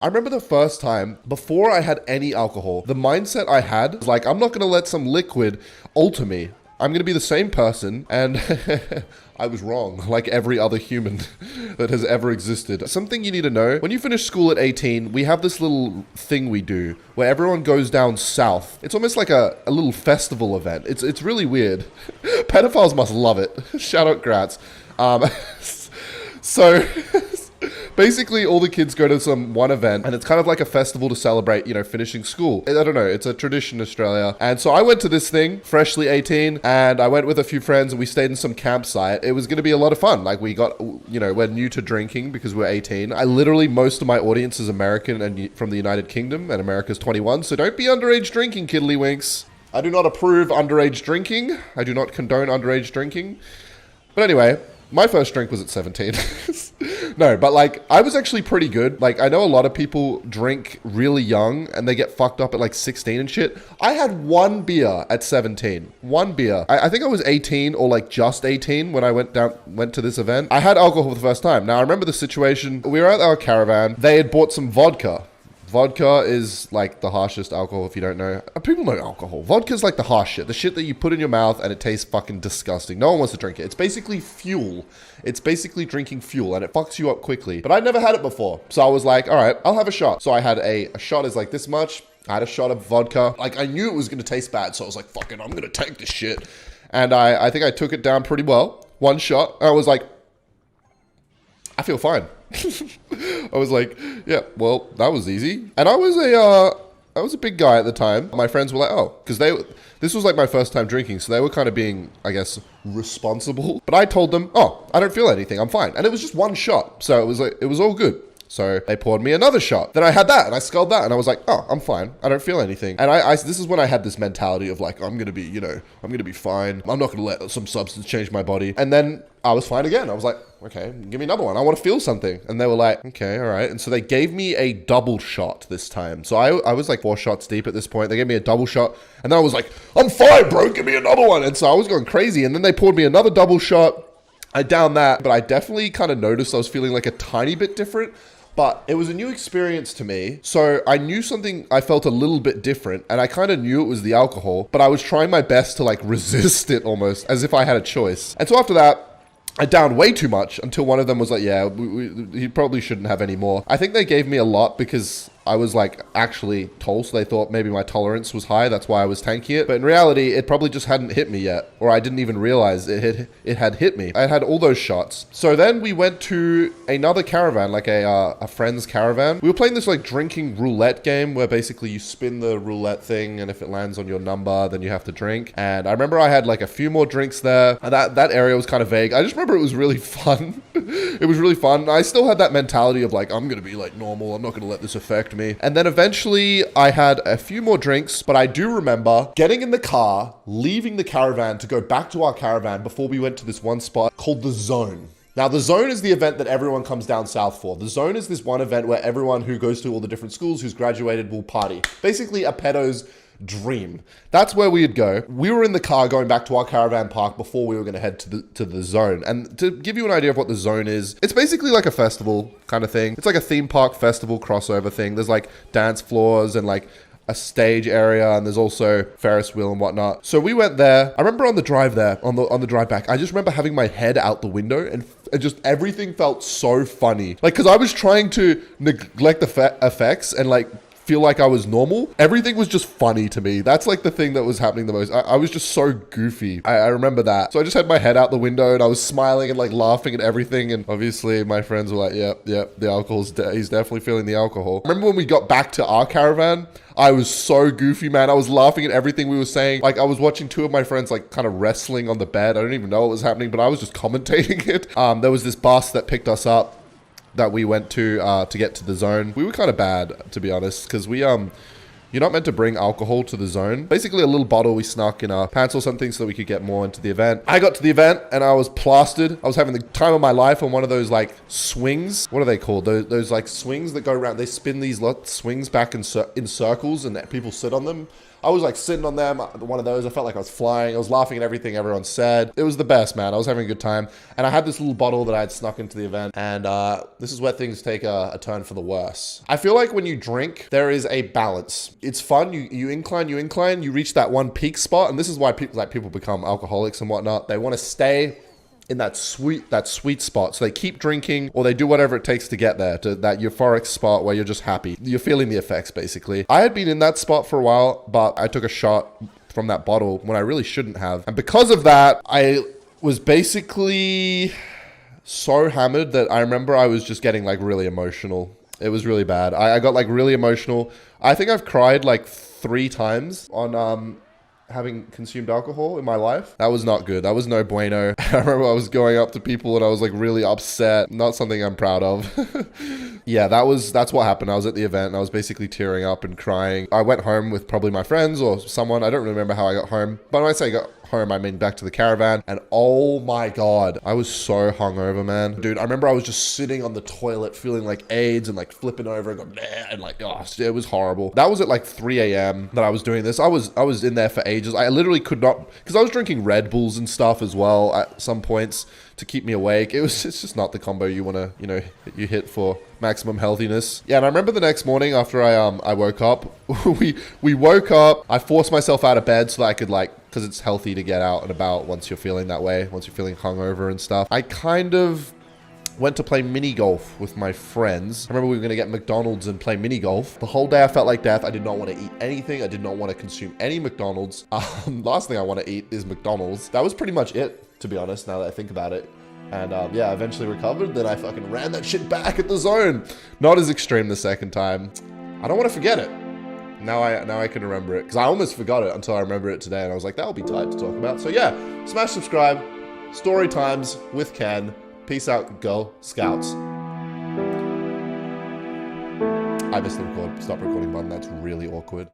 I remember the first time, before I had any alcohol, the mindset I had was like, I'm not going to let some liquid alter me. I'm going to be the same person, and I was wrong, like every other human that has ever existed. Something you need to know, when you finish school at 18, we have this little thing we do where everyone goes down south. It's almost like a little festival event. It's really weird. Pedophiles must love it. Shout out Gratz. So basically all the kids go to some one event, and it's kind of like a festival to celebrate, finishing school. I don't know, it's a tradition in Australia. And so I went to this thing, freshly 18, and I went with a few friends, and we stayed in some campsite. It was going to be a lot of fun. Like, we got, we're new to drinking because we're 18. Most of my audience is American and from the United Kingdom, and America's 21, so don't be underage drinking, kiddlywinks. I do not approve underage drinking. I do not condone underage drinking. But anyway, my first drink was at 17. No, but I was actually pretty good. I know a lot of people drink really young and they get fucked up at 16 and shit. I had one beer at 17. One beer. I think I was 18 or just 18 when I went to this event. I had alcohol for the first time. Now, I remember the situation. We were at our caravan. They had bought some vodka. Vodka is the harshest alcohol, if you don't know. People know alcohol. Vodka's the harsh shit. The shit that you put in your mouth and it tastes fucking disgusting. No one wants to drink it. It's basically fuel. It's basically drinking fuel, and it fucks you up quickly. But I'd never had it before. So I was like, all right, I'll have a shot. So I had a shot is this much. I had a shot of vodka. I knew it was going to taste bad. So I was like, fuck it, I'm going to take this shit. And I think I took it down pretty well. One shot. And I was like, I feel fine. I was like, yeah, well, that was easy. And I was a big guy at the time. My friends were like, oh, because this was my first time drinking, so they were kind of being, I guess, responsible. But I told them, oh, I don't feel anything, I'm fine. And it was just one shot, so it was all good. So they poured me another shot. Then I had that, and I sculled that, and I was like, oh, I'm fine. I don't feel anything. And this is when I had this mentality of I'm going to be, I'm going to be fine. I'm not going to let some substance change my body. And then I was fine again. I was like, okay, give me another one. I want to feel something. And they were like, okay, all right. And so they gave me a double shot this time. So I was 4 shots deep at this point. They gave me a double shot. And then I was like, I'm fine, bro. Give me another one. And so I was going crazy. And then they poured me another double shot. I downed that. But I definitely kind of noticed I was feeling a tiny bit different. But it was a new experience to me. So I knew something, I felt a little bit different, and I kind of knew it was the alcohol, but I was trying my best to resist it almost as if I had a choice. And so after that, I downed way too much until one of them was like, yeah, he probably shouldn't have any more. I think they gave me a lot because I was actually tall, so they thought maybe my tolerance was high. That's why I was tanking it. But in reality, it probably just hadn't hit me yet, or I didn't even realize it had hit me. I had all those shots. So then we went to another caravan, a friend's caravan. We were playing this drinking roulette game where basically you spin the roulette thing, and if it lands on your number, then you have to drink. And I remember I had a few more drinks there. And that area was kind of vague. I just remember it was really fun. It was really fun. I still had that mentality of I'm going to be normal. I'm not going to let this affect me. And then eventually I had a few more drinks, but I do remember getting in the car, leaving the caravan to go back to our caravan before we went to this one spot called the Zone. Now, the Zone is the event that everyone comes down south for. The Zone is this one event where everyone who goes to all the different schools who's graduated will party. Basically a pedo's dream. That's where we'd go. We were in the car going back to our caravan park before we were going to head to the Zone. And to give you an idea of what the Zone is, it's basically a festival kind of thing. It's a theme park festival crossover thing. There's dance floors and a stage area, and there's also Ferris wheel and whatnot. So we went there. I remember on the drive there, on the drive back, I just remember having my head out the window and just everything felt so funny. Because I was trying to neglect the effects and feel I was normal. Everything was just funny to me. That's the thing that was happening the most. I was just so goofy. I remember that. So I just had my head out the window and I was smiling and laughing at everything. And obviously my friends were like, yep, the alcohol's, he's definitely feeling the alcohol. I remember when we got back to our caravan, I was so goofy, man. I was laughing at everything we were saying. I was watching two of my friends kind of wrestling on the bed. I don't even know what was happening, but I was just commentating it. There was this bus that picked us up that we went to get to the Zone. We were kind of bad, to be honest, because you're not meant to bring alcohol to the Zone. Basically a little bottle we snuck in our pants or something so that we could get more into the event. I got to the event and I was plastered. I was having the time of my life on one of those swings. What are they called? Those swings that go around. They spin these swings back in circles and people sit on them. I was like sitting on them, one of those. I felt like I was flying. I was laughing at everything everyone said. It was the best, man. I was having a good time. And I had this little bottle that I had snuck into the event. And this is where things take a turn for the worse. I feel like when you drink, there is a balance. It's fun. You incline, you reach that one peak spot. And this is why people become alcoholics and whatnot. They want to stay in that sweet spot. So they keep drinking or they do whatever it takes to get there, to that euphoric spot where you're just happy. You're feeling the effects, basically. I had been in that spot for a while, but I took a shot from that bottle when I really shouldn't have. And because of that, I was basically so hammered that I remember I was just getting like really emotional. It was really bad. I got like really emotional. I think I've cried like 3 times on having consumed alcohol in my life. That was not good. That was no bueno. I remember I was going up to people and I was like really upset. Not something I'm proud of. Yeah, that's what happened. I was at the event and I was basically tearing up and crying. I went home with probably my friends or someone. I don't really remember how I got home. But when I say got home, I mean back to the caravan. And oh my God, I was so hungover, man. Dude, I remember I was just sitting on the toilet feeling like AIDS and like flipping over and going, and like, oh, it was horrible. That was at like 3 a.m. that I was doing this. I was in there for ages. I literally could not, because I was drinking Red Bulls and stuff as well at some points to keep me awake. It's just not the combo you want to, you hit for maximum healthiness. Yeah, and I remember the next morning after I woke up, we woke up, I forced myself out of bed so that I could because it's healthy to get out and about once you're feeling that way, once you're feeling hungover and stuff. I kind of went to play mini golf with my friends. I remember we were going to get McDonald's and play mini golf. The whole day I felt like death. I did not want to eat anything. I did not want to consume any McDonald's. Last thing I want to eat is McDonald's. That was pretty much it, to be honest, now that I think about it. And yeah, eventually recovered. Then I fucking ran that shit back at the zone. Not as extreme the second time. I don't want to forget it. Now I can remember it. Because I almost forgot it until I remember it today. And I was like, that'll be tight to talk about. So yeah, smash subscribe. Story times with Ken. Peace out, Girl Scouts. I missed the stop recording button. That's really awkward.